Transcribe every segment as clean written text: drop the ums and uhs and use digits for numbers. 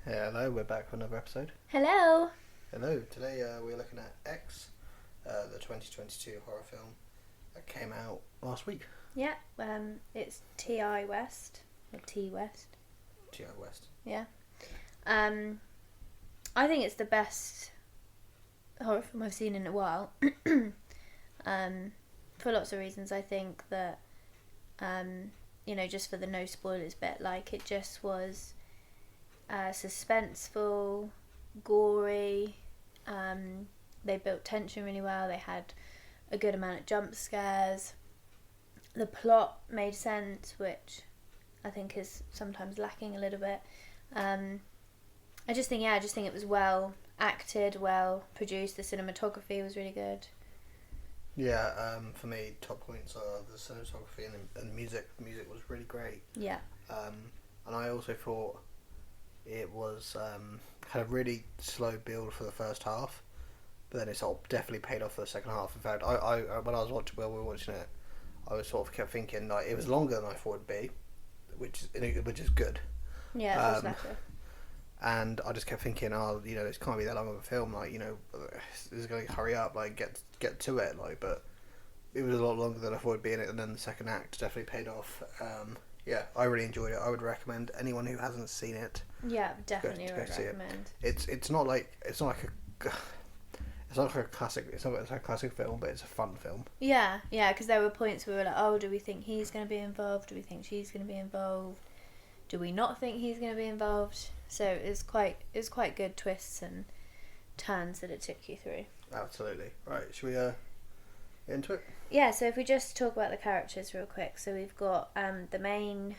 Yeah, hello, we're back for another episode. Hello. Hello, today we're looking at X, the 2022 horror film that came out last week. Yeah, it's T.I. West, or T West. T.I. West. Yeah. I think it's the best horror film I've seen in a while. For lots of reasons. I think that, just for the no spoilers bit, like it just was suspenseful, gory. They built tension really well. They had a good amount of jump scares. The plot made sense, which I think is sometimes lacking a little bit. I just think it was well acted, well produced. The cinematography was really good. Yeah, for me, top points are the cinematography and the music. The music was really great. Yeah. And I also thought it was had a really slow build for the first half, but then it sort of definitely paid off for the second half. In fact, I when we were watching it, I was sort of kept thinking like it was longer than I thought it'd be, which is good. Yeah, it was better. And I just kept thinking, this can't be that long of a film. Like, this is going to hurry up. Like, get to it. Like, but it was a lot longer than I thought it'd be in it. And then the second act definitely paid off. Yeah, I really enjoyed it. I would recommend anyone who hasn't seen it. Yeah, definitely go would see recommend. It's not like a classic. It's not a classic film, but it's a fun film. Yeah, because there were points where we were like, oh, do we think he's going to be involved? Do we think she's going to be involved? Do we not think he's going to be involved? So it was quite good twists and turns that it took you through. Absolutely. Right, should we get into it? Yeah, so if we just talk about the characters real quick. So we've got the main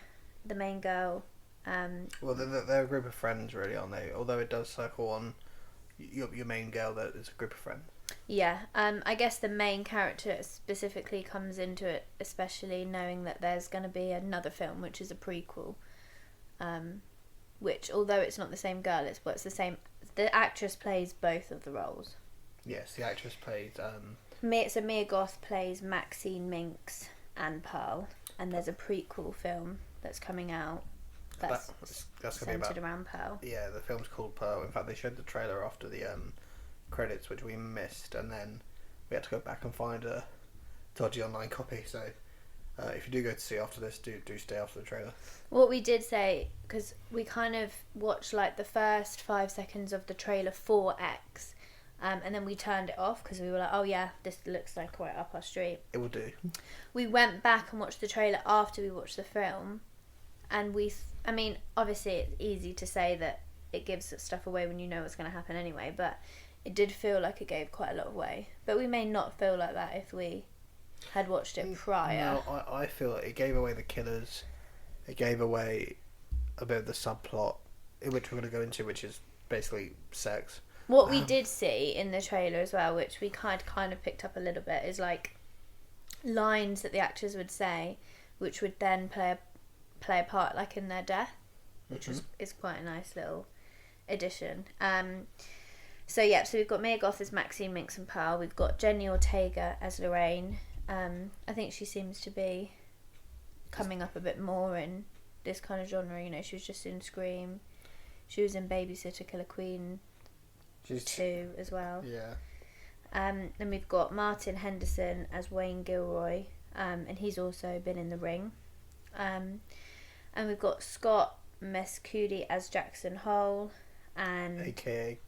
girl. Well, they're a group of friends, really, aren't they? Although it does circle on your main girl that is a group of friends. Yeah, I guess the main character specifically comes into it, especially knowing that there's going to be another film, which is a prequel. Which, although it's not the same girl, it's the same. The actress plays both of the roles. Yes, the actress plays. Mia Goth plays Maxine Minx and Pearl, and there's a prequel film that's coming out that's centered around Pearl. Yeah, the film's called Pearl. In fact, they showed the trailer after the credits, which we missed, and then we had to go back and find a dodgy online copy. So. If you do go to see after this, do stay after the trailer. What we did say, because we kind of watched like the first 5 seconds of the trailer for X, and then we turned it off because we were like, oh yeah, this looks like right up our street. It will do. We went back and watched the trailer after we watched the film, and obviously it's easy to say that it gives stuff away when you know what's going to happen anyway, but it did feel like it gave quite a lot away. But we may not feel like that if we had watched it prior. No, I feel like it gave away the killers. It gave away a bit of the subplot, in which we're going to go into, which is basically sex. What we did see in the trailer as well, which we kind of picked up a little bit, is like lines that the actors would say, which would then play a part like in their death, which is quite a nice little addition. So we've got Mia Goth as Maxine Minx and Pearl. We've got Jenna Ortega as Lorraine. I think she seems to be coming up a bit more in this kind of genre. She was just in Scream. She was in Babysitter Killer Queen 2 as well. Yeah. Then we've got Martin Henderson as Wayne Gilroy, and he's also been in The Ring. And we've got Scott Mescudi as Jackson Hole, and AKA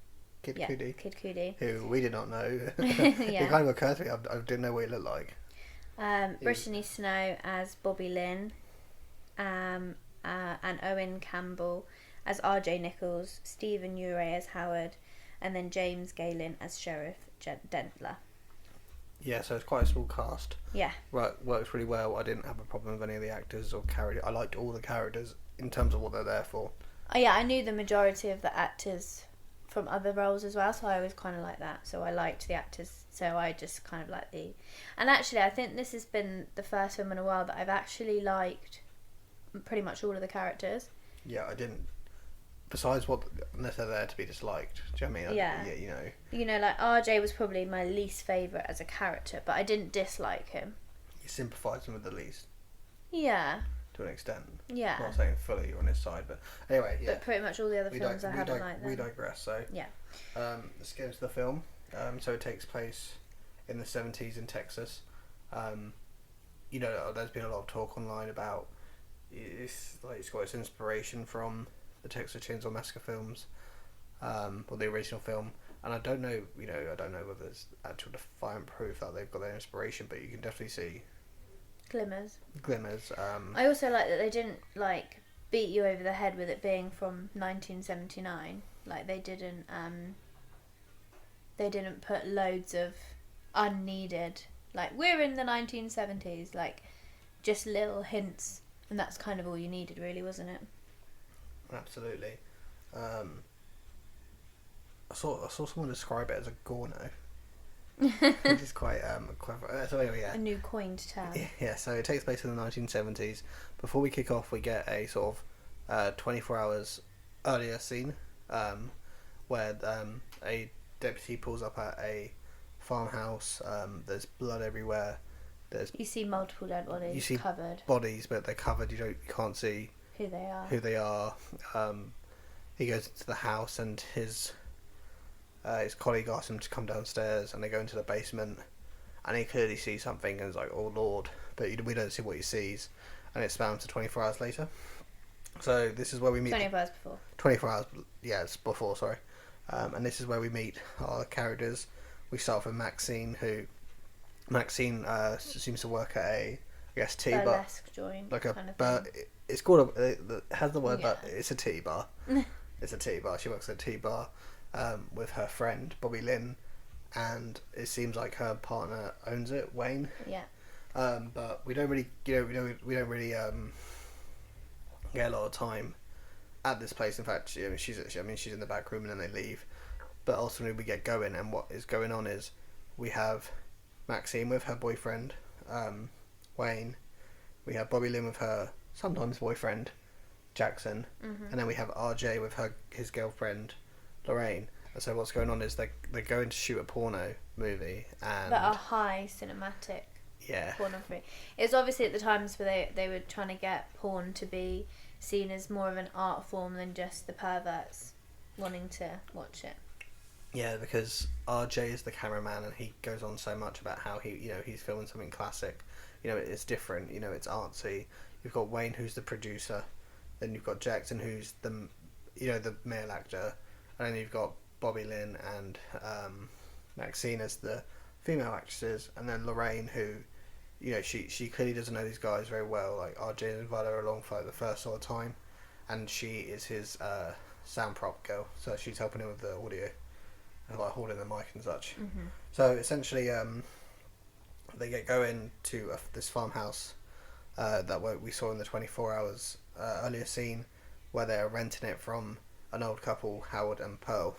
Kid Cudi. Kid Cudi. Who we did not know. Yeah. It kind of occurred to me, I didn't know what he looked like. Brittany Snow as Bobby Lynn, and Owen Campbell as RJ Nichols, Stephen Ure as Howard, and then James Galen as Sheriff Dentler. Yeah, so it's quite a small cast. Yeah. Works really well. I didn't have a problem with any of the actors or characters. I liked all the characters in terms of what they're there for. Oh yeah, I knew the majority of the actors from other roles as well, so I always kind of like that. So I liked the actors, so I just kind of like the... And actually, I think this has been the first film in a while that I've actually liked pretty much all of the characters. Yeah, I didn't... Besides unless they're there to be disliked. Do you know what I mean? Yeah. Like RJ was probably my least favourite as a character, but I didn't dislike him. You sympathising with the least. Yeah. to an extent. Yeah. Not saying fully you're on his side, but anyway, yeah. But pretty much all the other films I haven't liked them. We digress. So yeah. Let's get into the film. So it takes place in the 70s in Texas. You know, there's been a lot of talk online about it's got its inspiration from the Texas Chainsaw Massacre films, or the original film. And I don't know whether there's actual defiant proof that they've got their inspiration, but you can definitely see glimmers. I also like that they didn't beat you over the head with it being from 1979. Like they didn't put loads of unneeded, like, we're in the 1970s, like, just little hints, and that's kind of all you needed, really, wasn't it? Absolutely. I saw someone describe it as a gorno, which is quite clever. So anyway, yeah. A new coined term. Yeah, so it takes place in the 1970s. Before we kick off, we get a sort of 24 hours earlier scene, where a deputy pulls up at a farmhouse. There's blood everywhere. You see multiple dead bodies. You see covered bodies, but they're covered. You can't see who they are. He goes into the house, and his colleague asks him to come downstairs, and they go into the basement, and he clearly sees something, and is like, "Oh Lord!" But we don't see what he sees, and it's found to 24 hours later. So this is where we meet. 24 hours before. 24 hours, yeah, it's before. Sorry, and this is where we meet our characters. We start off with Maxine, who seems to work at a, I guess, tea bar, burlesque joint, like a kind of bar. thing. It's called it has the word, Yeah. but it's a tea bar. It's a tea bar. She works at a tea bar with her friend Bobby Lynn, and it seems like her partner owns it, Wayne. Yeah. But we don't really, we don't really get a lot of time at this place. In fact, she's in the back room, and then they leave. But ultimately, we get going, and what is going on is we have Maxine with her boyfriend, Wayne. We have Bobby Lynn with her sometimes boyfriend, Jackson, and then we have RJ with his girlfriend, Lorraine. And so what's going on is they're going to shoot a porno movie, and But a high cinematic yeah, pornography. It's obviously at the times where they were trying to get porn to be seen as more of an art form than just the perverts wanting to watch it. Yeah, because RJ is the cameraman, and he goes on so much about how he's filming something classic. It's different. It's artsy. You've got Wayne, who's the producer. Then you've got Jackson, who's the male actor, and then you've got Bobby Lynn and Maxine as the female actresses, and then Lorraine, who, she clearly doesn't know these guys very well. Like RJ invited her along for the first sort of time, and she is his sound prop girl, so she's helping him with the audio. Like holding the mic and such. Mm-hmm. So essentially, they get going to this farmhouse that we saw in the 24 hours earlier scene, where they're renting it from an old couple, Howard and Pearl.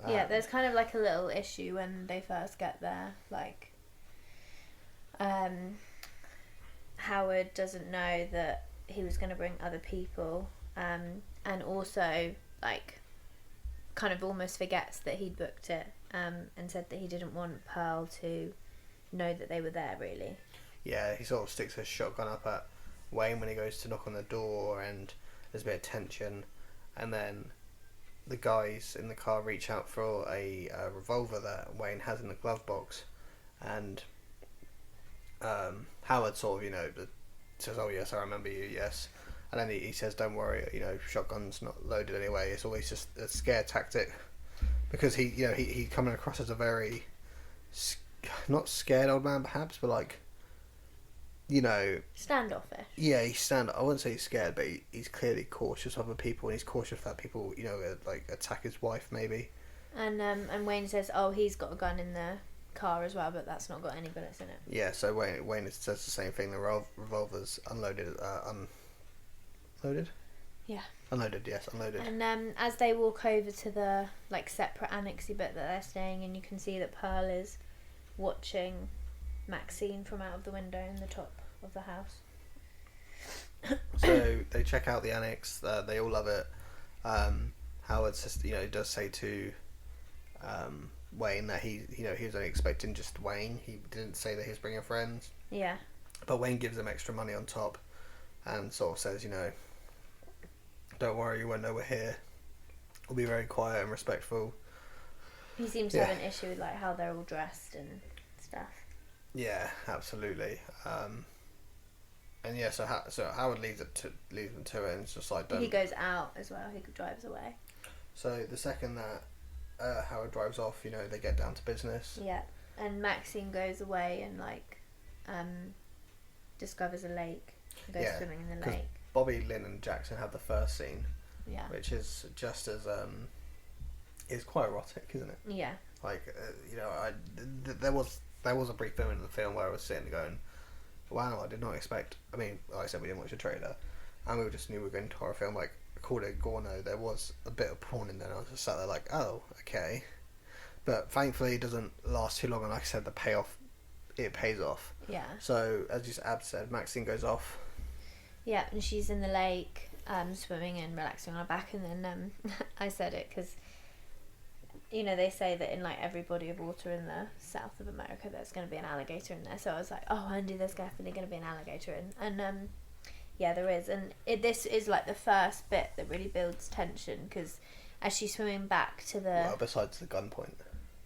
Yeah, there's kind of like a little issue when they first get there. Like, Howard doesn't know that he was going to bring other people, and also like, kind of almost forgets that he'd booked it, and said that he didn't want Pearl to know that they were there, really. Yeah, he sort of sticks his shotgun up at Wayne when he goes to knock on the door, and there's a bit of tension, and then the guys in the car reach out for a revolver that Wayne has in the glove box, and Howard sort of, says, "Oh yes, I remember you, yes." And then he says, "Don't worry, shotgun's not loaded anyway. It's always just a scare tactic," because he coming across as a very not scared old man, perhaps, but like, standoffish. Yeah, I wouldn't say he's scared, but he's clearly cautious of other people, and he's cautious that people, like attack his wife maybe. And Wayne says, "Oh, he's got a gun in the car as well, but that's not got any bullets in it." Yeah, so Wayne says the same thing. The revolver's unloaded. Unloaded? Yeah. Unloaded, yes, unloaded. And as they walk over to the separate annexy bit that they're staying in, you can see that Pearl is watching Maxine from out of the window in the top of the house. So they check out the annex. They all love it. Howard says, does say to Wayne that he was only expecting just Wayne. He didn't say that he was bringing friends. Yeah. But Wayne gives them extra money on top. and sort of says, you know, don't worry, you won't know we're here. We'll be very quiet and respectful. He seems to have an issue with like how they're all dressed and stuff. Yeah, absolutely. And yeah, so Howard leads them to it, and it's just like, don't... He goes out as well. He drives away. So the second that Howard drives off, you know, they get down to business. Yeah, and Maxine goes away and like discovers a lake. And goes swimming in the lake. Bobby, Lynn, and Jackson have the first scene. Yeah. Which is just as is quite erotic, isn't it? Yeah. Like you know, there was a brief moment in the film where I was sitting going, wow, I did not expect. I mean, like I said, we didn't watch the trailer, and we just knew we were going to horror film. Like, according to Gorno, there was a bit of porn in there. And I was just sat there like, oh, okay. But thankfully, it doesn't last too long. And like I said, the payoff, it pays off. Yeah. So as just Ab said, Maxine goes off. Yeah, and she's in the lake, swimming and relaxing on her back, and then I said it because, you know, they say that in like every body of water in the south of America there's going to be an alligator in there, so I was like, oh Andy, there's definitely going to be an alligator in, and yeah, there is, and this is like the first bit that really builds tension, because as she's swimming back to the... Well, besides the gunpoint.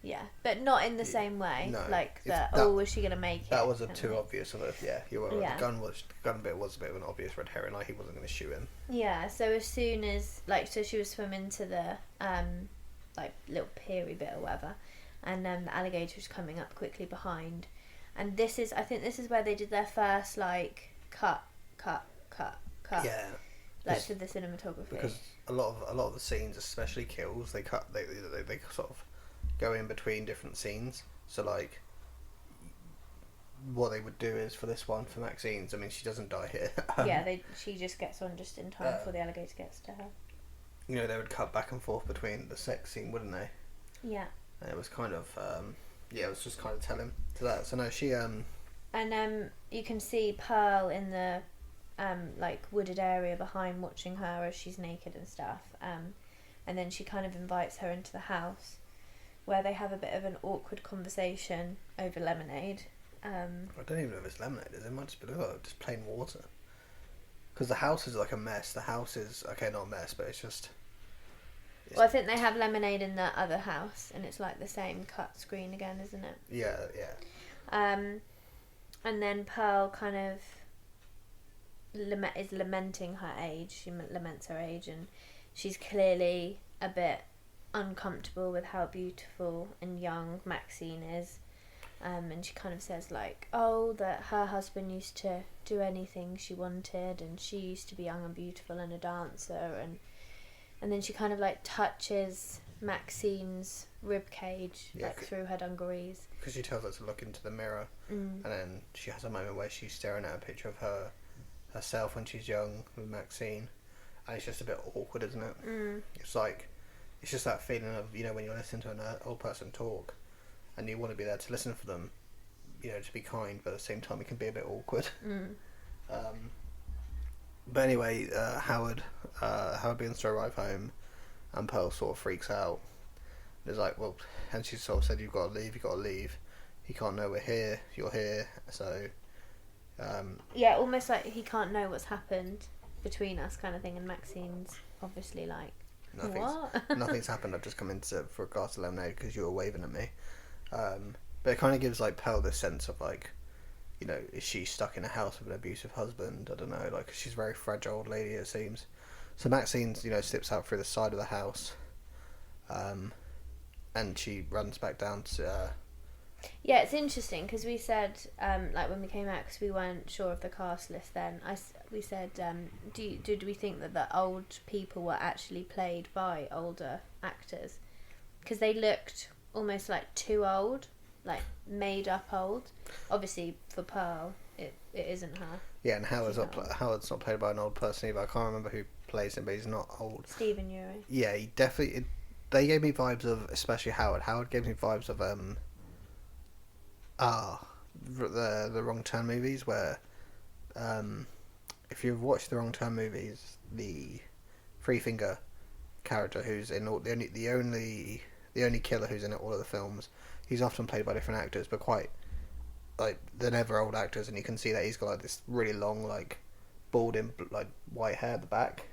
Yeah, but not in the same way. No. Like, was she going to make it? That was too obvious of it, yeah. You were, Yeah. The gun bit was a bit of an obvious red herring, like he wasn't going to shoot him. Yeah, so as soon as, like, so she was swimming to the, like, little pier bit or whatever, and the alligator was coming up quickly behind. And I think this is where they did their first, like, cut. Yeah. Like, for the cinematography. Because a lot of the scenes, especially kills, they sort of go in between different scenes. So like, what they would do is for this one, for Maxine's, I mean, she doesn't die here. Yeah, she just gets on just in time before the alligator gets to her. You know, they would cut back and forth between the sex scene, wouldn't they? Yeah. And it was kind of, it was just kind of telling to that. So no, she And you can see Pearl in the like wooded area behind, watching her as she's naked and stuff. And then she kind of invites her into the house, where they have a bit of an awkward conversation over lemonade. I don't even know if it's lemonade. It might just be just plain water. Because the house is like a mess. The house is not a mess, but it's just. Well, I think they have lemonade in the other house, and it's like the same cut screen again, isn't it? Yeah. And then Pearl kind of is lamenting her age. She laments her age, and she's clearly a bit uncomfortable with how beautiful and young Maxine is. And she kind of says like, oh, that her husband used to do anything she wanted, and she used to be young and beautiful and a dancer, and then she kind of like touches Maxine's rib cage, like through her dungarees. Because she tells her to look into the mirror, and then she has a moment where she's staring at a picture of herself when she's young with Maxine, and it's just a bit awkward, isn't it? It's like, it's just that feeling of, you know, when you're listening to an old person talk, and you want to be there to listen for them, you know, to be kind, but at the same time it can be a bit awkward. But anyway, Howard begins to arrive home, and Pearl sort of freaks out. There's like, well, and she sort of said, you've got to leave. He can't know we're here, you're here, so... yeah, almost like he can't know what's happened between us kind of thing, and Maxine's obviously like, nothing's happened, I've just come in for a glass of lemonade because you were waving at me. But it kind of gives like Pearl this sense of like, you know, is she stuck in a house with an abusive husband? I don't know, like, she's a very fragile old lady, it seems. So Maxine, you know, slips out through the side of the house, and she runs back down to... Yeah, it's interesting because we said, like when we came out, because we weren't sure of the cast list then, we said, did we think that the old people were actually played by older actors? Because they looked almost like too old, like made up old. Obviously for Pearl, it isn't her. Yeah, and Howard's not played by an old person either. I can't remember who plays him, but he's not old. Stephen Ure. Yeah, he definitely... They gave me vibes of, especially Howard. Howard gave me vibes of the Wrong Turn movies, where if you've watched the Wrong Turn movies, the Three Finger character who's in all, the only killer who's in all of the films, he's often played by different actors, but quite like they're never old actors, and you can see that he's got like this really long like balding like white hair at the back.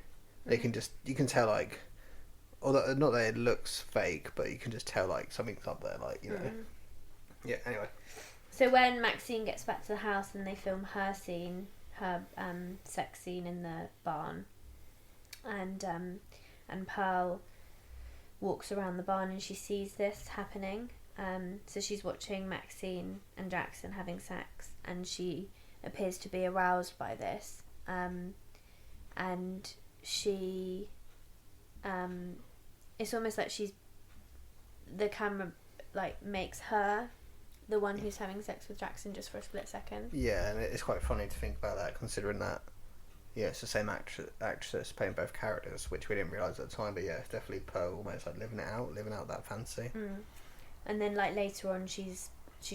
They Mm-hmm. you can tell like, although not that it looks fake, but you can just tell like something's up there, like, you know. Mm. Yeah. Anyway. So when Maxine gets back to the house and they film her scene, her sex scene in the barn, and Pearl walks around the barn and she sees this happening. So she's watching Maxine and Jackson having sex, and she appears to be aroused by this. And she, it's almost like the camera like makes her the one who's having sex with Jackson just for a split second. Yeah, and it's quite funny to think about that, considering that, yeah, it's the same actress playing both characters, which we didn't realise at the time, but yeah, it's definitely Pearl almost like living out that fantasy. Mm. And then like later on she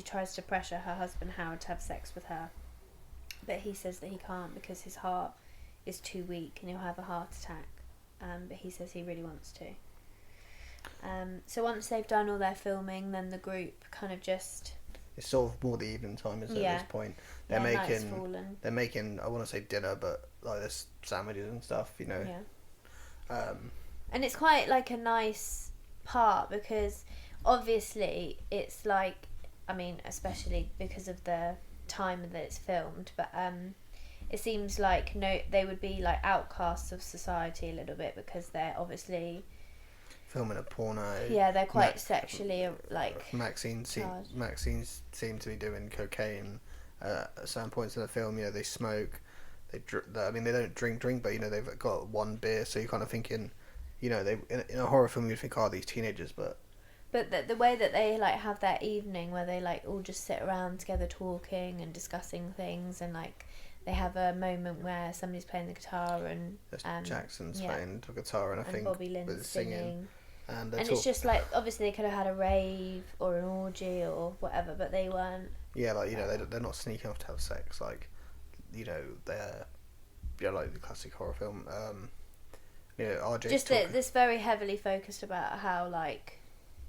tries to pressure her husband Howard to have sex with her, but he says that he can't because his heart is too weak and he'll have a heart attack. But he says he really wants to. So once they've done all their filming, then the group kind of just... It's sort of more the evening time, isn't it, at this point? night's fallen. They're making, I want to say dinner, but like there's sandwiches and stuff, you know. Yeah. And it's quite like a nice part because obviously it's like, I mean, especially because of the time that it's filmed, but it seems like they would be like outcasts of society a little bit because they're obviously filming a porno. Yeah, they're quite sexually like. Maxine seemed to be doing cocaine at certain points in the film. You know, they smoke. I mean, they don't drink, but you know, they've got one beer. So you're kind of thinking, you know, they in a horror film you'd think, oh, these teenagers, but the way that they like have their evening where they like all just sit around together talking and discussing things, and like they have a moment where somebody's playing the guitar and Jackson's playing the guitar and I think Bobby Lynn's singing. And it's just like, obviously they could have had a rave or an orgy or whatever, but they weren't. Yeah, like, you know, they're not sneaky enough to have sex. Like, you know, they're, yeah, like the classic horror film. You know, RJ. Just this very heavily focused about how like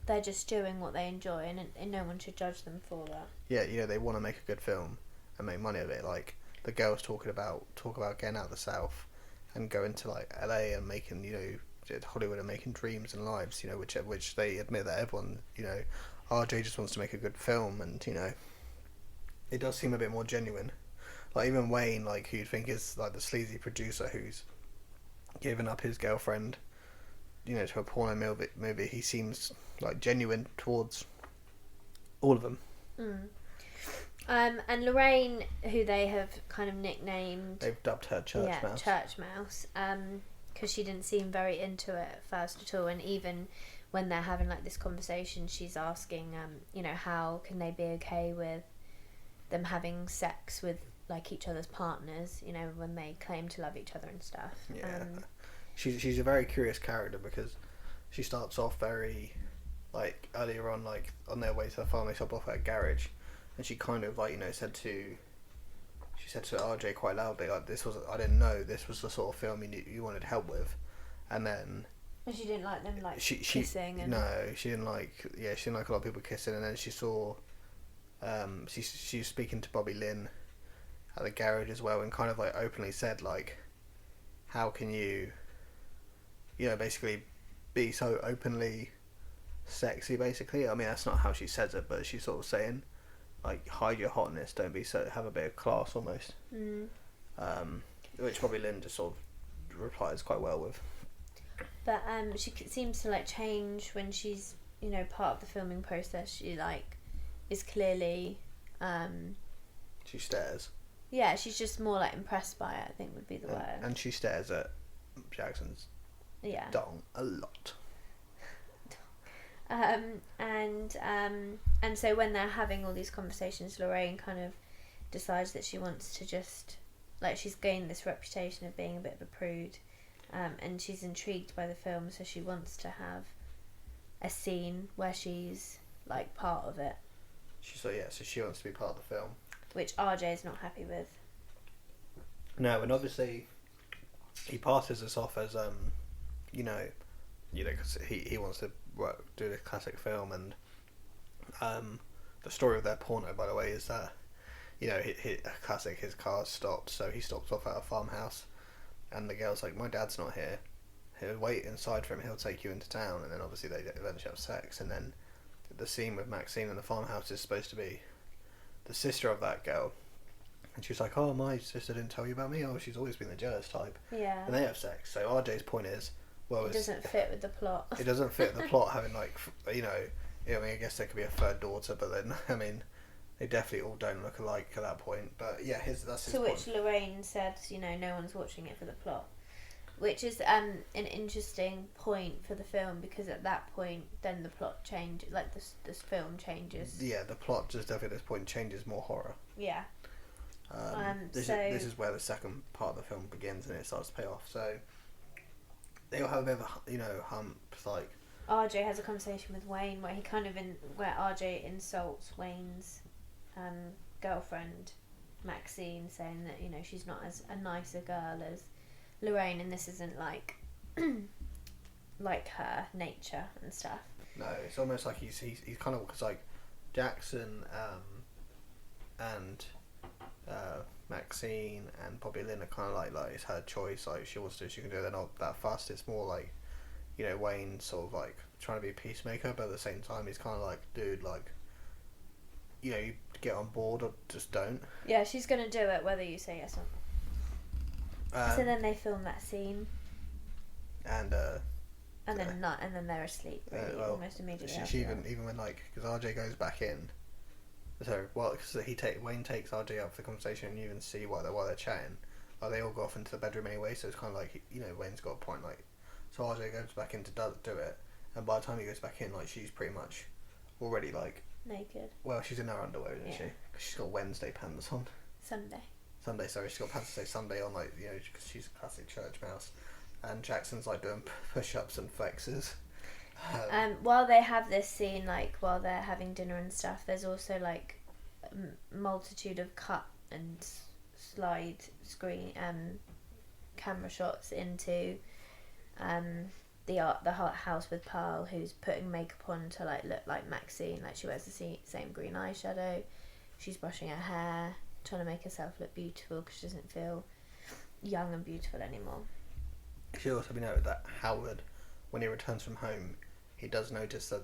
they're just doing what they enjoy, and no one should judge them for that. Yeah, you know, they want to make a good film and make money of it. Like the girls talk about getting out of the South and going to like LA and making, you know, Hollywood and making dreams and lives, you know, which they admit that everyone, you know, RJ just wants to make a good film, and you know, it does seem a bit more genuine. Like even Wayne, like who you'd think is like the sleazy producer who's given up his girlfriend, you know, to a porno movie, he seems like genuine towards all of them. And Lorraine, who they have kind of nicknamed, they've dubbed her Church Mouse. Church Mouse, because she didn't seem very into it at first at all, and even when they're having like this conversation, she's asking, you know, how can they be okay with them having sex with like each other's partners, you know, when they claim to love each other and stuff. Yeah, she's a very curious character because she starts off very like earlier on, like on their way to the farm, they stop off at a garage, and she kind of like, you know, said to RJ quite loudly, like, I didn't know this was the sort of film you wanted help with, and then. And she didn't like them like kissing. And... No, she didn't like. Yeah, she didn't like a lot of people kissing, and then she saw. She was speaking to Bobby Lynn at the garage as well, and kind of like openly said like, how can you, you know, basically be so openly sexy, basically. I mean, that's not how she says it, but she's sort of saying like, hide your hotness, don't be so, have a bit of class almost. Which Bobby Lynn just sort of replies quite well with. But she seems to like change when she's, you know, part of the filming process. She like is clearly she stares. Yeah, she's just more like impressed by it, I think would be the word. And she stares at Jackson's dong a lot. And so when they're having all these conversations, Lorraine kind of decides that she wants to just, like, she's gained this reputation of being a bit of a prude, and she's intrigued by the film, so she wants to have a scene where she's like part of it. So she wants to be part of the film, which RJ is not happy with. No, and obviously he passes this off as you know, because he wants to do this classic film, and the story of their porno, by the way, is that you know, classic, his car stopped, so he stops off at a farmhouse, and the girl's like, my dad's not here. He'll wait inside for him. He'll take you into town, and then obviously they eventually have sex, and then the scene with Maxine in the farmhouse is supposed to be the sister of that girl, and she's like, oh, my sister didn't tell you about me. Oh, she's always been the jealous type. Yeah. And they have sex. So RJ's point is, well, it doesn't fit with the plot. It doesn't fit the plot having, like, you know, I mean, I guess there could be a third daughter, but then, I mean, they definitely all don't look alike at that point. But yeah, that's his to point. which Lorraine said, you know, no one's watching it for the plot, which is an interesting point for the film, because at that point, then the plot changes, like this film changes. Yeah, the plot just definitely at this point changes more horror. Yeah. This is where the second part of the film begins and it starts to pay off. So they all have a bit of a, you know, hump, like. RJ has a conversation with Wayne where where RJ insults Wayne's girlfriend Maxine, saying that, you know, she's not as a nicer girl as Lorraine, and this isn't like like her nature and stuff. No, it's almost like he's kind of, because like Jackson and Maxine and Bobby Lynn are kind of like it's her choice. Like, she wants to, she can do it. They're not that fussed. It's more like, you know, Wayne sort of like trying to be a peacemaker, but at the same time he's kind of like, dude, like, you know, you get on board or just don't. Yeah, she's gonna do it whether you say yes or not. So then they film that scene, and then they're asleep really, almost immediately. She even when, like, because RJ goes back in. So because Wayne takes RJ out for the conversation, and you even see while they're chatting, like, they all go off into the bedroom anyway. So it's kind of like, you know, Wayne's got a point. Like, so RJ goes back in to do it, and by the time he goes back in, like, she's pretty much already like naked. Well, she's in her underwear, isn't she? Because she's got Wednesday pants on. Sunday, sorry, she's got pants to say Sunday on, like, you know, because she's a classic church mouse. And Jackson's like doing push-ups and flexes. While they have this scene, like while they're having dinner and stuff, there's also like a multitude of cut and slide screen camera shots into the house with Pearl, who's putting makeup on to like look like Maxine. Like, she wears the same green eyeshadow. She's brushing her hair, trying to make herself look beautiful because she doesn't feel young and beautiful anymore. It should also be noted that Howard, when he returns from home, he does notice that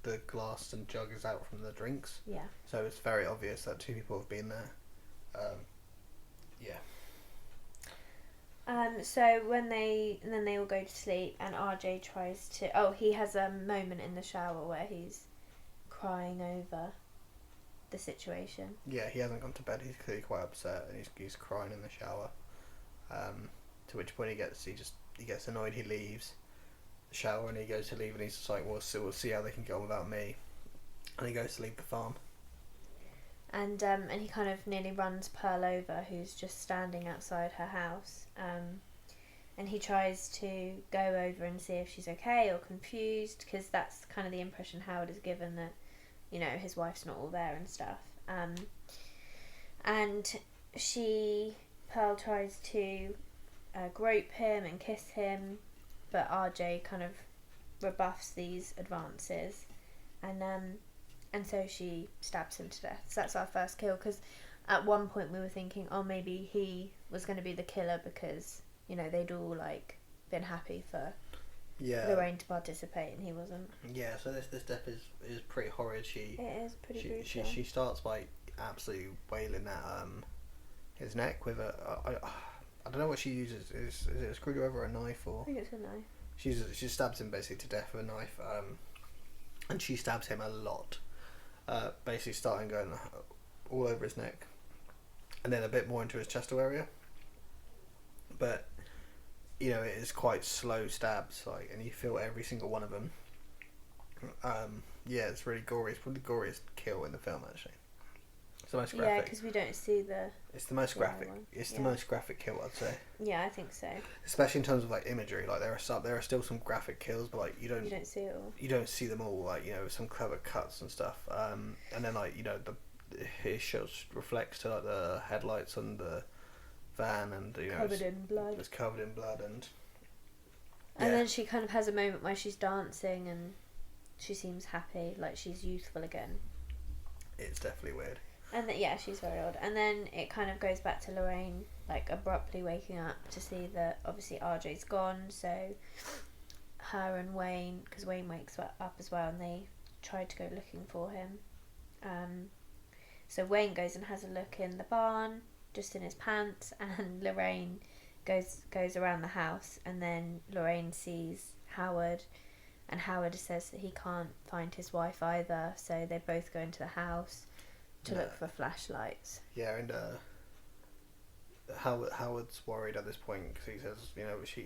the glass and jug is out from the drinks. Yeah. So it's very obvious that two people have been there. Yeah. So when they all go to sleep, and RJ tries to. He has a moment in the shower where he's crying over the situation. Yeah, he hasn't gone to bed. He's clearly quite upset, and he's crying in the shower. To which point he gets annoyed. He leaves the shower and he goes to leave, and he's just like, we'll see how they can get on without me. And he goes to leave the farm. And he kind of nearly runs Pearl over, who's just standing outside her house. And he tries to go over and see if she's okay or confused, because that's kind of the impression Howard is given, that, you know, his wife's not all there and stuff. And Pearl tries to grope him and kiss him, but RJ kind of rebuffs these advances, and so she stabs him to death. So that's our first kill, because at one point we were thinking, oh, maybe he was going to be the killer, because, you know, they'd all like been happy for Lorraine to participate, and he wasn't. Yeah, so this death is pretty horrid. It is pretty brutal. She starts by absolutely wailing at his neck with I don't know what she uses. Is it a screwdriver or a knife? Or I think it's a knife. She stabs him basically to death with a knife, and she stabs him a lot. Basically starting going all over his neck, and then a bit more into his chest area. But, you know, it is quite slow stabs, like, and you feel every single one of them. Yeah, it's really gory. It's probably the goriest kill in the film, actually. It's the most graphic. Yeah, because we don't see the. It's the most graphic. It's the most graphic kill, I'd say. Yeah, I think so. Especially in terms of like imagery, like there are still some graphic kills, but like you don't see it all. You don't see them all, like, you know, some clever cuts and stuff. And then, like, you know, his shots reflects to like the headlights on the van, and, you know, covered in blood. It's covered in blood, and then she kind of has a moment where she's dancing and she seems happy, like she's youthful again. It's definitely weird. And she's very old. And then it kind of goes back to Lorraine, like, abruptly waking up to see that obviously RJ's gone. So her and Wayne, because Wayne wakes up as well, and they tried to go looking for him. So Wayne goes and has a look in the barn, just in his pants, and Lorraine goes around the house, and then Lorraine sees Howard, and Howard says that he can't find his wife either, so they both go into the house to look for flashlights. Yeah, and Howard's worried at this point because he says,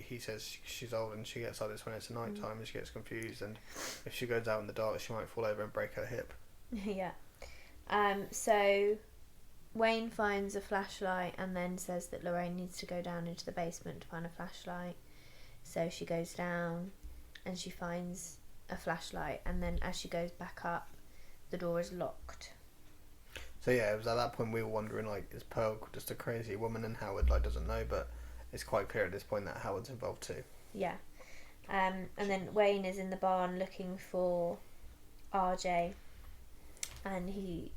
he says she's old and she gets like this when it's night time, and she gets confused, and if she goes out in the dark, she might fall over and break her hip. Yeah. So Wayne finds a flashlight and then says that Lorraine needs to go down into the basement to find a flashlight. So she goes down and she finds a flashlight, and then as she goes back up, the door is locked. So yeah, it was at that point we were wondering, like, is Pearl just a crazy woman and Howard doesn't know, but it's quite clear at this point that Howard's involved too. Yeah. And then Wayne is in the barn looking for RJ, and he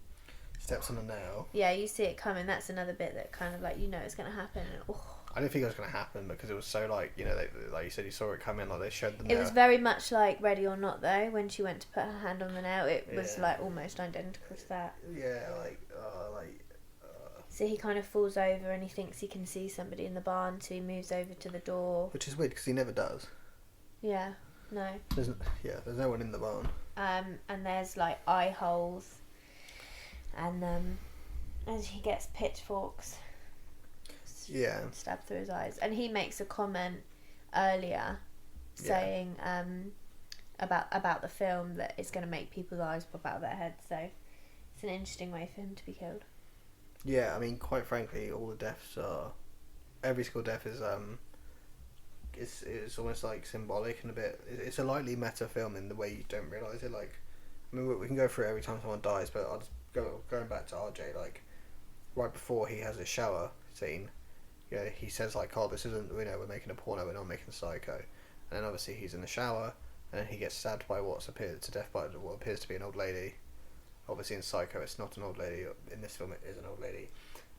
steps on a nail. Yeah, you see it coming. That's another bit that kind of like, it's going to happen. And, I didn't think it was going to happen because it was so like, they, like you said, you saw it come in, like they showed the nail. It was very much like Ready or Not though. When she went to put her hand on the nail, it was like almost identical to that. Yeah, So he kind of falls over and he thinks he can see somebody in the barn, so he moves over to the door. Which is weird because he never does. Yeah, no. There's no one in the barn. And there's like eye holes, and as he gets pitchforks. Yeah. Stabbed through his eyes, and he makes a comment earlier saying about the film that it's going to make people's eyes pop out of their heads. So it's an interesting way for him to be killed. Yeah, I mean, quite frankly, all the deaths are. Every single death is it's almost like symbolic and a bit. It's a lightly meta film in the way you don't realise it. Like, I mean, we can go through it every time someone dies, but I'll just going back to RJ. Like, right before he has his shower scene, he says like, "Oh, this isn't. We're making a porno. We're not making Psycho." And then obviously he's in the shower, and then he gets stabbed by what appears to be an old lady. Obviously in Psycho it's not an old lady. In this film it is an old lady.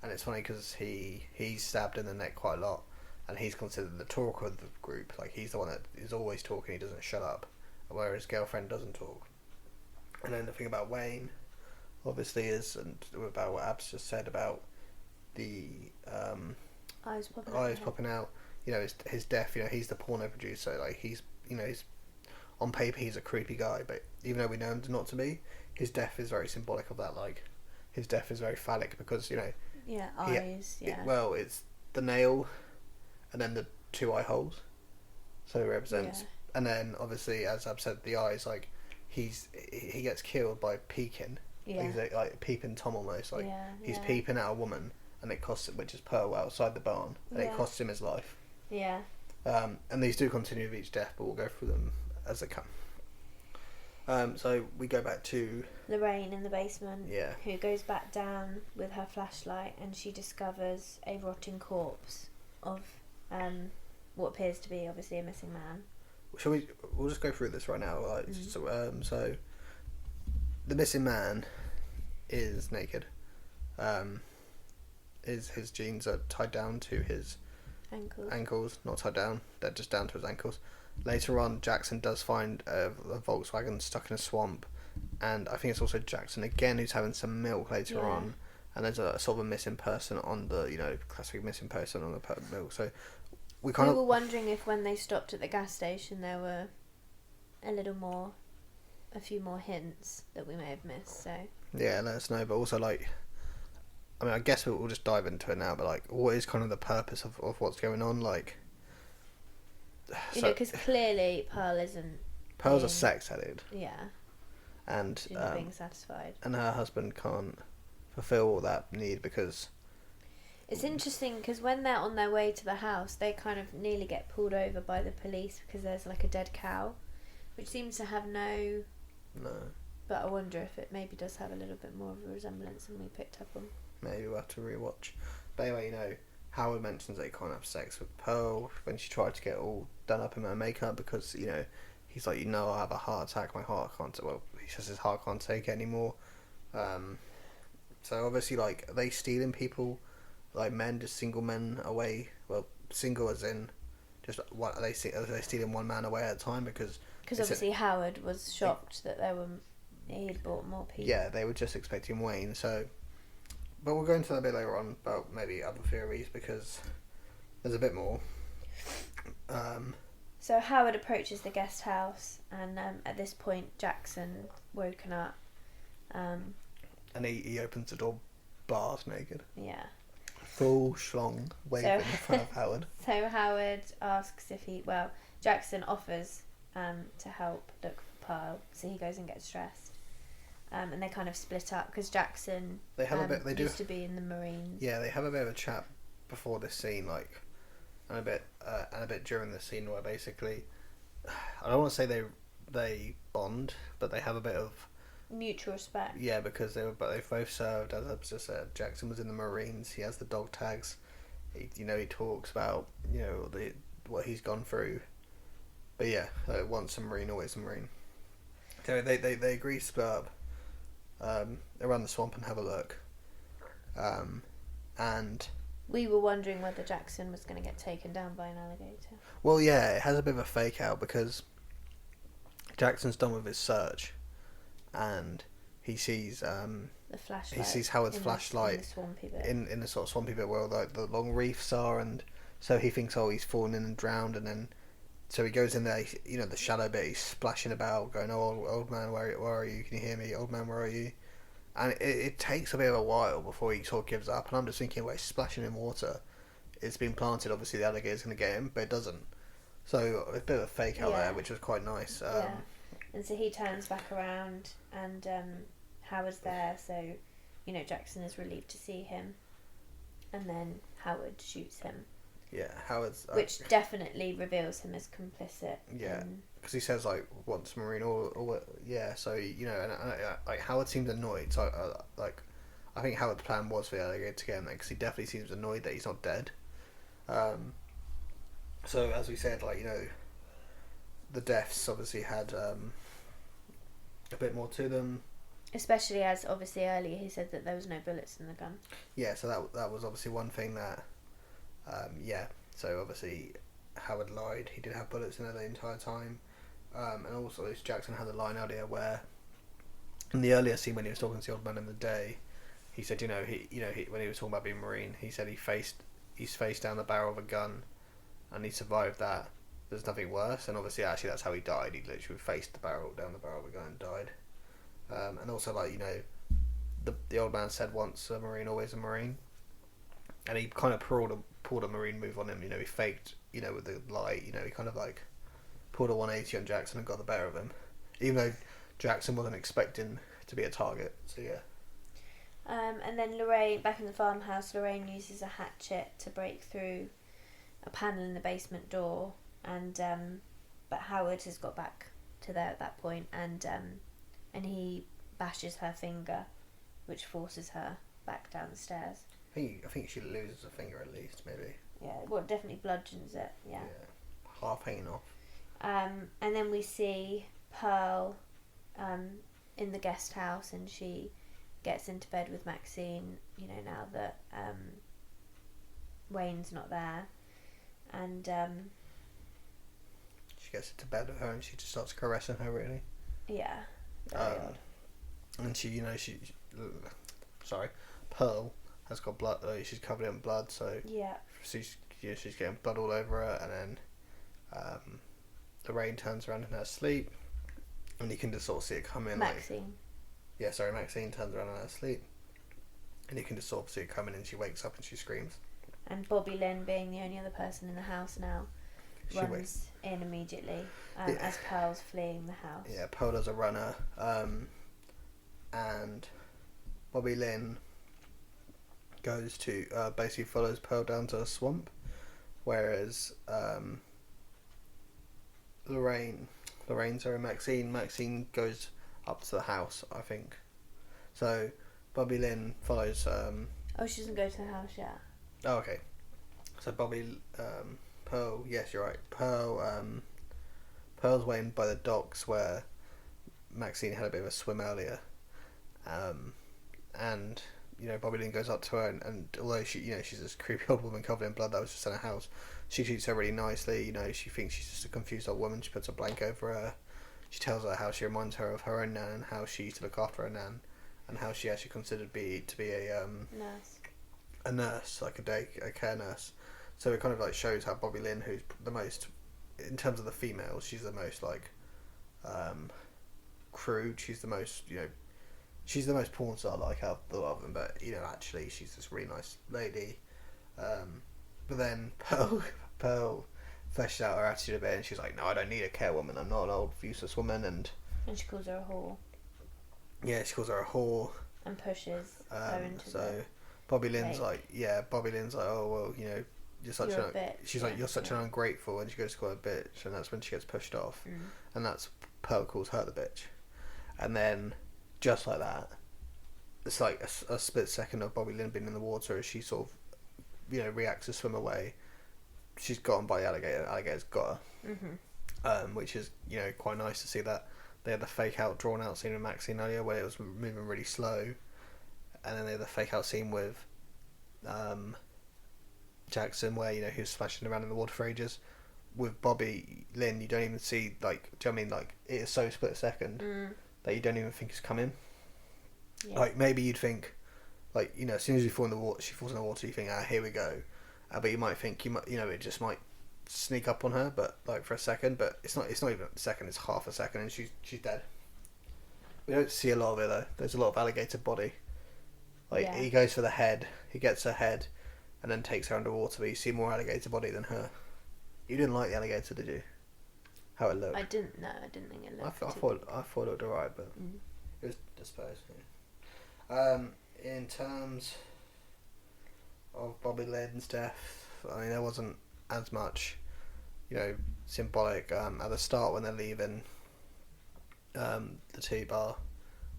And it's funny because he's stabbed in the neck quite a lot, and he's considered the talker of the group. Like, he's the one that is always talking. He doesn't shut up, whereas his girlfriend doesn't talk. And then the thing about Wayne, obviously, is, and about what Abs just said about the eyes popping out. His death. He's the porno producer. Like, he's on paper he's a creepy guy, but even though we know him not to be, his death is very symbolic of that. Like, his death is very phallic because eyes. It's the nail, and then the two eye holes. So it represents, and then obviously, as Ab said, the eyes. Like, he gets killed by peeking. Yeah. He's like peeping Tom almost. Like, he's peeping at a woman, and it costs him, which is Pearl outside the barn, and it costs him his life. Yeah. And these do continue with each death, but we'll go through them as they come. So we go back to Lorraine in the basement. Yeah. Who goes back down with her flashlight, and she discovers a rotting corpse of what appears to be obviously a missing man. We'll just go through this right now. Like, so the missing man is naked. His jeans are tied down to his ankles, not tied down. They're just down to his ankles. Later on, Jackson does find a Volkswagen stuck in a swamp, and I think it's also Jackson again who's having some milk later on, and there's a sort of a missing person on the classic missing person on the milk. So we were wondering if when they stopped at the gas station there were a few more hints that we may have missed. So yeah, let us know. But also, like, I mean, I guess we'll just dive into it now. But like, what is kind of the purpose of what's going on? Like, because clearly Pearl's a sex addict. Yeah. And she's not being satisfied. And her husband can't fulfill that need because. It's interesting because when they're on their way to the house, they kind of nearly get pulled over by the police because there's like a dead cow, which seems to have no. But I wonder if it maybe does have a little bit more of a resemblance than we picked up on. Maybe we'll have to rewatch. But anyway, Howard mentions that he can't have sex with Pearl when she tried to get all done up in her makeup because, he's like, I have a heart attack, my heart can't... Well, he says his heart can't take it anymore. So obviously, like, are they stealing people, like men, just single men away? Well, single as in, just what are they stealing one man away at a time? Because obviously Howard was shocked that he'd brought more people. Yeah, they were just expecting Wayne. So, but we'll go into that a bit later on about maybe other theories because there's a bit more. So Howard approaches the guest house, and at this point Jackson woken up. And he opens the door, bars naked. Yeah. Full schlong, waving in front of Howard. So Howard asks Jackson offers to help look for Pearl, so he goes and gets dressed. And they kind of split up because Jackson used to be in the Marines. Yeah, they have a bit of a chat before this scene, like, and a bit during the scene where basically, I don't want to say they bond, but they have a bit of mutual respect. Yeah, because they've both served. As I just said, Jackson was in the Marines. He has the dog tags. He talks about what he's gone through. But yeah, once a Marine, always a Marine. So they agree to split up around the swamp and have a look. And we were wondering whether Jackson was going to get taken down by an alligator. Well, yeah, it has a bit of a fake out because Jackson's done with his search. And he sees the flashlight. He sees Howard's flashlight in the sort of swampy bit where like the long reefs are, and so he thinks he's fallen in and drowned, and then so he goes in there. The shadow bit. He's splashing about, going, "Oh, old man, where are you? Can you hear me, old man? Where are you?" And it takes a bit of a while before he sort of gives up. And I'm just thinking, well, he's splashing in water. It's been planted. Obviously, the alligator's going to get him, but it doesn't. So a bit of a fake out there, which was quite nice. And so he turns back around, and Howard's there, so, Jackson is relieved to see him. And then Howard shoots him. Yeah, Howard's... which definitely reveals him as complicit. Yeah, because he says, like, once Marine, or yeah, so, and like, Howard seems annoyed, so, I think Howard's plan was for the alligator to get him there, because he definitely seems annoyed that he's not dead. So, as we said, like, the deaths obviously had a bit more to them. Especially as, obviously, earlier he said that there was no bullets in the gun. Yeah, so that was obviously one thing that, so obviously Howard lied. He did have bullets in there the entire time. And also Jackson had a line earlier where, in the earlier scene when he was talking to the old man in the day, he said, he when he was talking about being Marine, he said he's faced down the barrel of a gun and he survived that. There's nothing worse, and obviously actually that's how he died. He literally faced down the barrel of a gun and died. And also, like, the old man said once a Marine, always a Marine, and he kind of pulled a Marine move on him. He faked, with the light. He kind of like pulled a 180 on Jackson and got the better of him, even though Jackson wasn't expecting to be a target. So yeah. And then Lorraine, back in the farmhouse, Lorraine uses a hatchet to break through a panel in the basement door. And but Howard has got back to there at that point, and he bashes her finger, which forces her back down the stairs. I think she loses a finger at least, maybe. Yeah, well, definitely bludgeons it. Yeah. Half hanging off. And then we see Pearl in the guest house, and she gets into bed with Maxine. Now that Wayne's not there, and she gets into bed with her and she just starts caressing her, really. Yeah. Very odd. And she, Pearl has got blood. She's covered in blood, so yeah. She's getting blood all over her, and then Lorraine turns around in her sleep, and you can just sort of see it come in. Maxine. Maxine turns around in her sleep, and you can just sort of see it coming, and she wakes up and she screams. And Bobby Lynn, being the only other person in the house now, runs in immediately as Pearl's fleeing the house. Yeah, Pearl does a runner, and Bobby Lynn goes to basically follows Pearl down to a swamp, whereas Maxine goes up to the house, I think. So Bobby Lynn follows. She doesn't go to the house yet. Oh, okay. So Pearl, yes, you're right. Pearl's waiting by the docks where Maxine had a bit of a swim earlier, and Bobby Lynn goes up to her, and although she's this creepy old woman covered in blood that was just in her house, she treats her really nicely. She thinks she's just a confused old woman. She puts a blanket over her. She tells her how she reminds her of her own nan, and how she used to look after her nan, and how she actually considered to be a nurse, like a care nurse. So it kind of like shows how Bobby Lynn, who's the most, in terms of the females, she's the most like crude. She's the most she's the most porn star like out of the lot of them. But actually she's this really nice lady. But then Pearl fleshes out her attitude a bit, and she's like, no, I don't need a care woman. I'm not an old useless woman. And she calls her a whore. Yeah, she calls her a whore. And pushes her into the Bobby Lynn's like, oh, well, you're such a bitch. She's like, you're such an ungrateful, and she goes to call her a bitch, and that's when she gets pushed off. And that's Pearl calls her the bitch. And then, just like that, it's like a split second of Bobby Lynn being in the water as she sort of, reacts to swim away. She's gotten by the alligator. Alligator's got her. Which is, quite nice to see that. They had the fake out, drawn out scene with Maxine earlier where it was moving really slow. And then they had the fake out scene with Jackson where, he was splashing around in the water for ages. With Bobby Lynn, you don't even see, like, do you know what I mean? Like, it is so split second that you don't even think it's coming. Yeah. Like, maybe you'd think, like, as soon as you fall in the water, she falls in the water, you think, here we go. But you might think, it just might sneak up on her, but like for a second, but it's not even a second, it's half a second, and she's dead. We don't see a lot of it though. There's a lot of alligator body. Like he goes for the head, he gets her head, and then takes her underwater. But you see more alligator body than her. You didn't like the alligator, did you? How it looked? I didn't think it looked. I thought it looked alright, but it was, I suppose. Yeah. In terms of Bobby Lynn's death, I mean, there wasn't as much, symbolic. At the start when they're leaving the tea bar,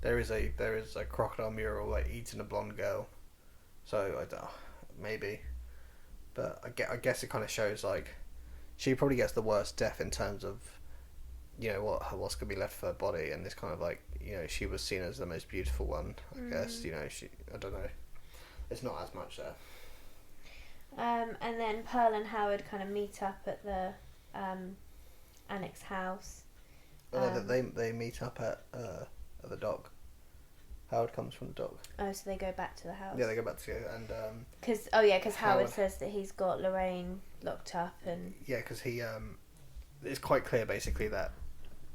there is a crocodile mural like eating a blonde girl. So maybe, but I guess it kind of shows like she probably gets the worst death in terms of what's gonna be left of her body, and this kind of like she was seen as the most beautiful one. I guess I don't know. It's not as much there. And then Pearl and Howard kind of meet up at the Annick's house. They meet up at the dock. Howard comes from the dock. Oh, so they go back to the house. Yeah, they go back to and. Because Howard says that he's got Lorraine locked up and. Yeah, because he it's quite clear basically that.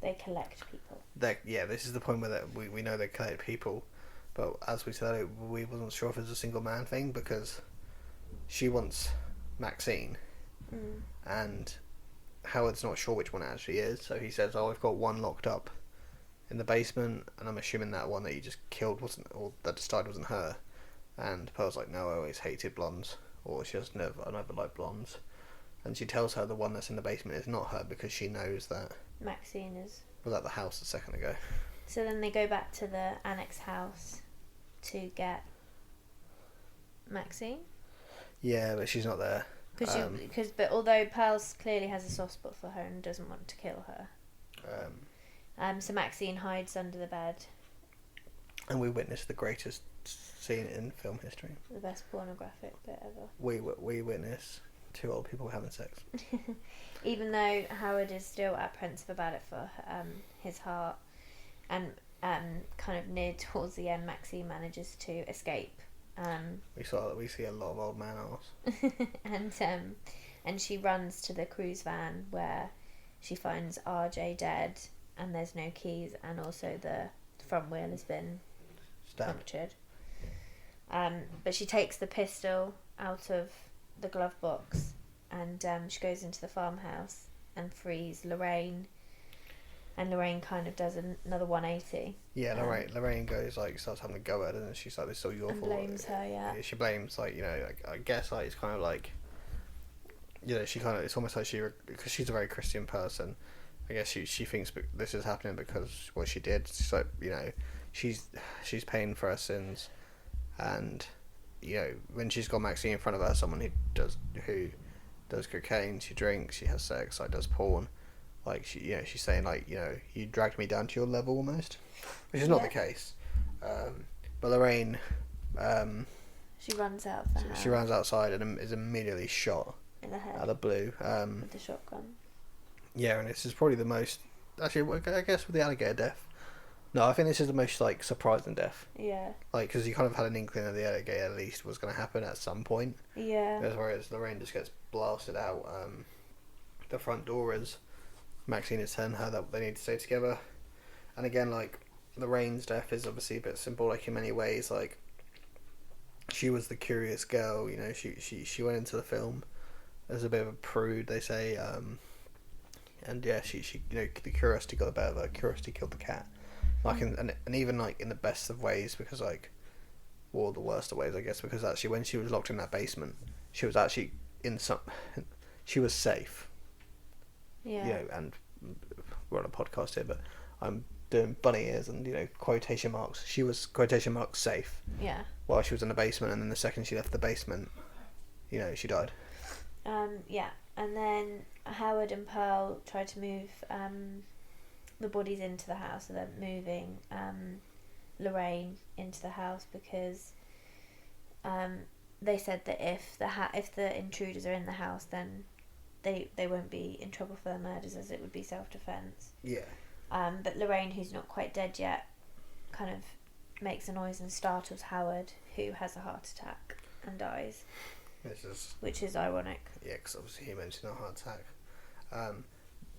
They collect people. This is the point where we know they collect people, but as we said, we wasn't sure if it was a single man thing because. She wants Maxine, and Howard's not sure which one it actually is, so he says, I've got one locked up in the basement, and I'm assuming that one that you just killed wasn't, or that decided wasn't her. And Pearl's like, no, I always hated blondes, or I never liked blondes. And she tells her the one that's in the basement is not her because she knows that Maxine is. Was at the house a second ago. So then they go back to the Annex house to get Maxine. Yeah, but she's not there. But although Pearls clearly has a soft spot for her and doesn't want to kill her, so Maxine hides under the bed. And we witness the greatest scene in film history. The best pornographic bit ever. We witness two old people having sex. Even though Howard is still apprehensive about it for his heart, and kind of near towards the end, Maxine manages to escape. We see a lot of old man arse. And she runs to the cruise van where she finds RJ dead and there's no keys, and also the front wheel has been punctured. But she takes the pistol out of the glove box and she goes into the farmhouse and frees Lorraine. And Lorraine kind of does another 180. Yeah, Lorraine goes starts having a go at it, and she's like, "This is all your fault." Blames her, yeah. She blames I guess it's kind of like, she kind of, it's almost like because she's a very Christian person. I guess she thinks this is happening because what she did. She's like, she's paying for her sins, and when she's got Maxine in front of her, someone who does cocaine, she drinks, she has sex, does porn. Like she's saying you dragged me down to your level almost, which is not the case. But Lorraine She runs out of the house. She runs outside and is immediately shot in the head out of the blue. with the shotgun. Yeah, and this is probably the most. Actually, I guess with the alligator death. No, I think this is the most like surprising death. Yeah. Like, because you kind of had an inkling that the alligator at least was going to happen at some point. Yeah. Whereas Lorraine just gets blasted out the front door as Maxine is telling her that they need to stay together. And again, like, Lorraine's death is obviously a bit symbolic in many ways. Like, she was the curious girl, you know, she went into the film as a bit of a prude, they say, and yeah, she you know, the curiosity got the better of her, curiosity killed the cat. Like, and even, like, in the best of ways, because, like, or the worst of ways, I guess, because actually when she was locked in that basement, she was actually she was safe. Yeah. You know, and we're on a podcast here, but I'm doing bunny ears and, you know, quotation marks. She was, quotation marks, safe. Yeah. While she was in the basement, and then the second she left the basement, you know, she died. Yeah. And then Howard and Pearl tried to move the bodies into the house, so they're moving Lorraine into the house because they said that if the intruders are in the house, then they won't be in trouble for their murders, as it would be self-defense. Yeah. But Lorraine, who's not quite dead yet, kind of makes a noise and startles Howard, who has a heart attack and dies. Which is ironic. Yeah, because obviously he mentioned a heart attack.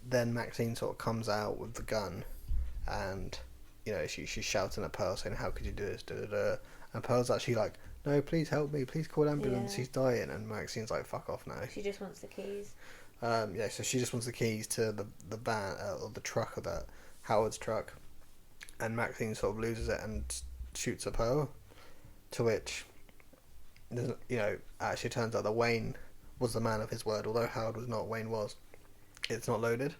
Then Maxine sort of comes out with the gun, and, you know, she's shouting at Pearl saying, "How could you do this?" Da, da, da. And Pearl's actually like, "No, please help me, please call ambulance, he's dying." And Maxine's like, "Fuck off now." She just wants the keys. Yeah, so she just wants the keys to the van, or the truck, of that Howard's truck, and Maxine sort of loses it and shoots at Pearl, to which, you know, actually turns out that Wayne was the man of his word, although Howard was not, Wayne was. It's not loaded.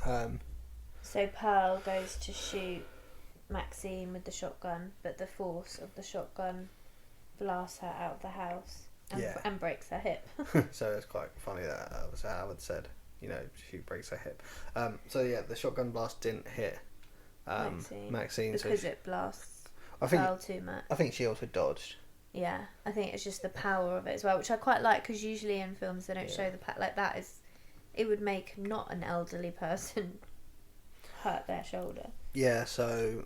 So Pearl goes to shoot Maxine with the shotgun, but the force of the shotgun blasts her out of the house and breaks her hip. So it's quite funny that Howard said, you know, she breaks her hip. So yeah, the shotgun blast didn't hit Maxine because it blasts Pearl too much. I think she also dodged. Yeah, I think it's just the power of it as well, which I quite like, because usually in films they don't show the like that. It would make not an elderly person hurt their shoulder. Yeah, so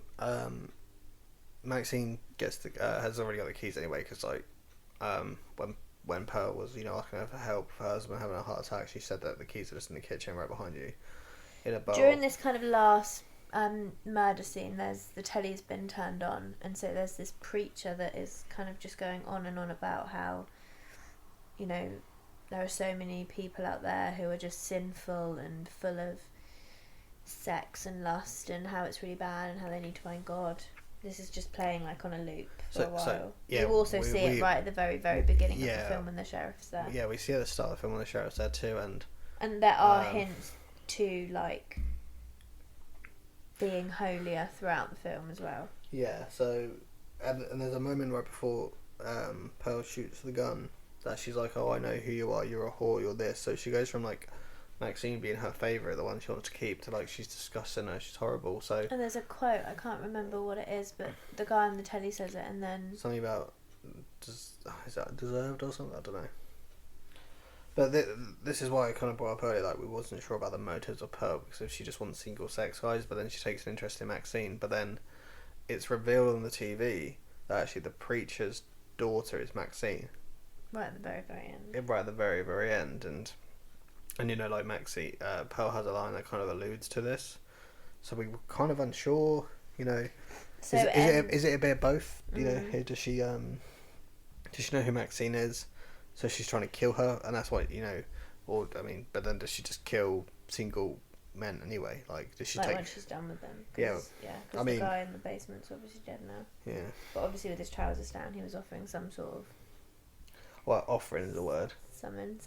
Maxine gets has already got the keys anyway, because like when Pearl was, you know, asking her for help for her husband having a heart attack, she said that the keys are just in the kitchen right behind you in a bowl. During this kind of last murder scene, the telly's been turned on, and so there's this preacher that is kind of just going on and on about how, you know, there are so many people out there who are just sinful and full of sex and lust, and how it's really bad and how they need to find God. This is just playing like on a loop for a while. You also see it right at the very, very beginning of the film when the sheriff's there. Yeah, we see at the start of the film when the sheriff's there too, and there are hints to like being holier throughout the film as well. Yeah, so and there's a moment right before Pearl shoots the gun that she's like, "Oh, I know who you are, you're a whore, you're this." So she goes from like Maxine being her favourite, the one she wants to keep, to like she's disgusting her, she's horrible. So and there's a quote, I can't remember what it is, but the guy on the telly says it, and then something about is that deserved or something, I don't know. But this is why I kind of brought up earlier, like we wasn't sure about the motives of Pearl, because if she just wants single sex guys, but then she takes an interest in Maxine, but then it's revealed on the TV that actually the preacher's daughter is Maxine. Right at the very, very end. Right at the very, very end, and you know, like Maxine, Pearl has a line that kind of alludes to this, so we were kind of unsure, you know. So is it a bit of both? You know, does she know who Maxine is? So she's trying to kill her, and that's what, you know, or I mean, but then does she just kill single men anyway? Like, does she like take? When she's done with them. Yeah. Because the guy in the basement's obviously dead now. Yeah. But obviously with his trousers down, he was offering some sort of. Well, offering is a word. Summon.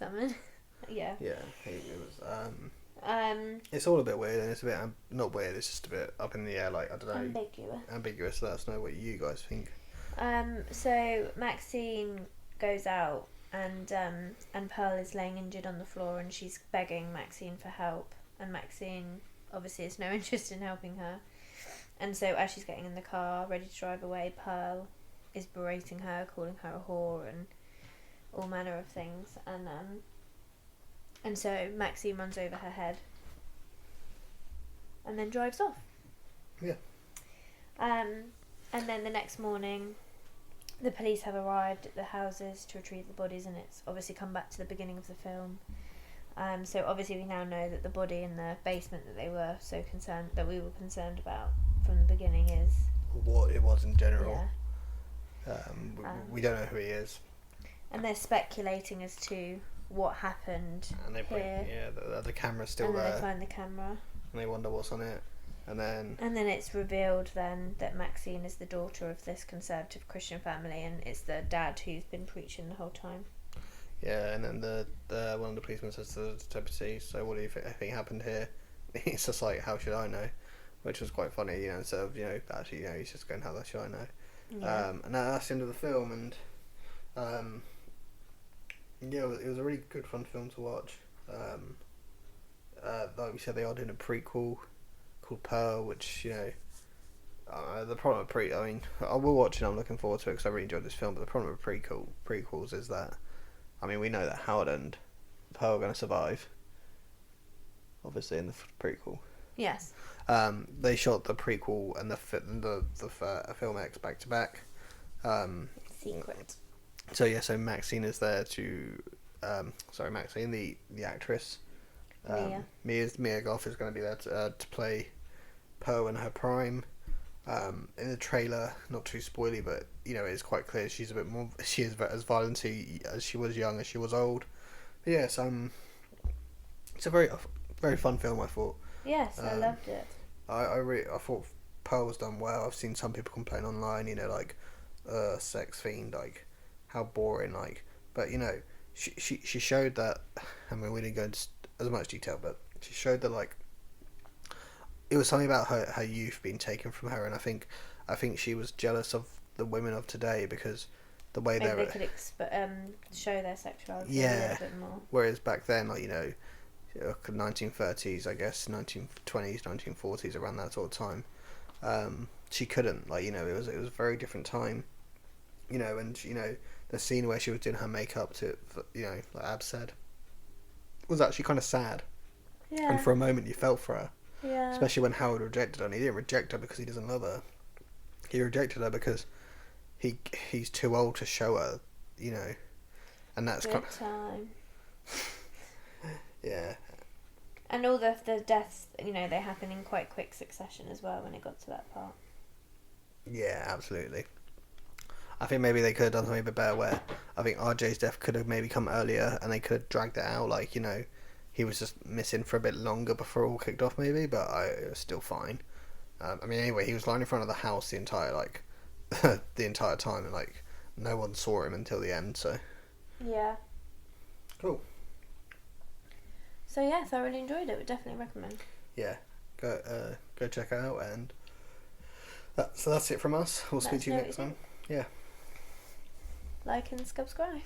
Yeah. Yeah, it was. It's all a bit weird, and it's a bit not weird. It's just a bit up in the air. Like, I don't know. Ambiguous. Let us know what you guys think. So Maxine goes out, and Pearl is laying injured on the floor, and she's begging Maxine for help, and Maxine obviously has no interest in helping her. And so as she's getting in the car, ready to drive away, Pearl is berating her, calling her a whore and all manner of things, and so Maxine runs over her head and then drives off. Yeah. And then the next morning, the police have arrived at the houses to retrieve the bodies, and it's obviously come back to the beginning of the film. So obviously we now know that the body in the basement that we were concerned about from the beginning is what it was in general. Yeah. We don't know who he is. And they're speculating as to what happened And they bring, here. the camera's still And then there. they find the camera. And they wonder what's on it. And then it's revealed then that Maxine is the daughter of this conservative Christian family, and it's the dad who's been preaching the whole time. Yeah, and then the one of the policemen says to the deputy, so what do you think happened here? He's just like, how should I know? Which was quite funny, you know, instead of, you know, actually, you know, he's just going, how the should I know? Yeah. And that's the end of the film, and yeah, it was a really good fun film to watch. Like we said, they are doing a prequel called Pearl, which, you know, the problem with I mean, I will watch it, I'm looking forward to it because I really enjoyed this film, but the problem with prequels is that, I mean, we know that Howard and Pearl are going to survive, obviously, in the prequel. Yes. They shot the prequel and the film X back to back. Secret. So yeah, so Maxine is there to, Maxine, the actress. Mia Goth is going to be there to play Pearl in her prime. In the trailer, not too spoily, but you know, it's quite clear she is as violent as she was young as she was old. But yes, it's a very fun film, I thought. Yes, I loved it. I thought Pearl was done well. I've seen some people complain online, you know, like, sex fiend, like, how boring, like, but you know, she showed that. I mean, we didn't go into as much detail, but she showed that, like, it was something about her youth being taken from her, and I think she was jealous of the women of today because the way they could show their sexuality a little bit more. Whereas back then, like, you know, 1930s, I guess, 1920s, 1940s, around that sort of time, she couldn't, like, you know, it was a very different time, you know, and you know, the scene where she was doing her makeup to, you know, like Ab said, was actually kind of sad. Yeah. And for a moment, you felt for her. Yeah. Especially when Howard rejected her, and he didn't reject her because he doesn't love her. He rejected her because he's too old to show her, you know, and that's good time. Yeah. And all the deaths, you know, they happen in quite quick succession as well when it got to that part. Yeah, absolutely. I think maybe they could have done something a bit better where I think RJ's death could have maybe come earlier and they could have dragged it out, like, you know, he was just missing for a bit longer before it all kicked off maybe, but it was still fine. I mean, anyway, he was lying in front of the house the entire time, and like no one saw him until the end, so yeah. Cool. So yeah, I really enjoyed it. Would definitely recommend. Yeah, go check it out, and that's it from us. We'll speak to you next time. Yeah. Like and subscribe.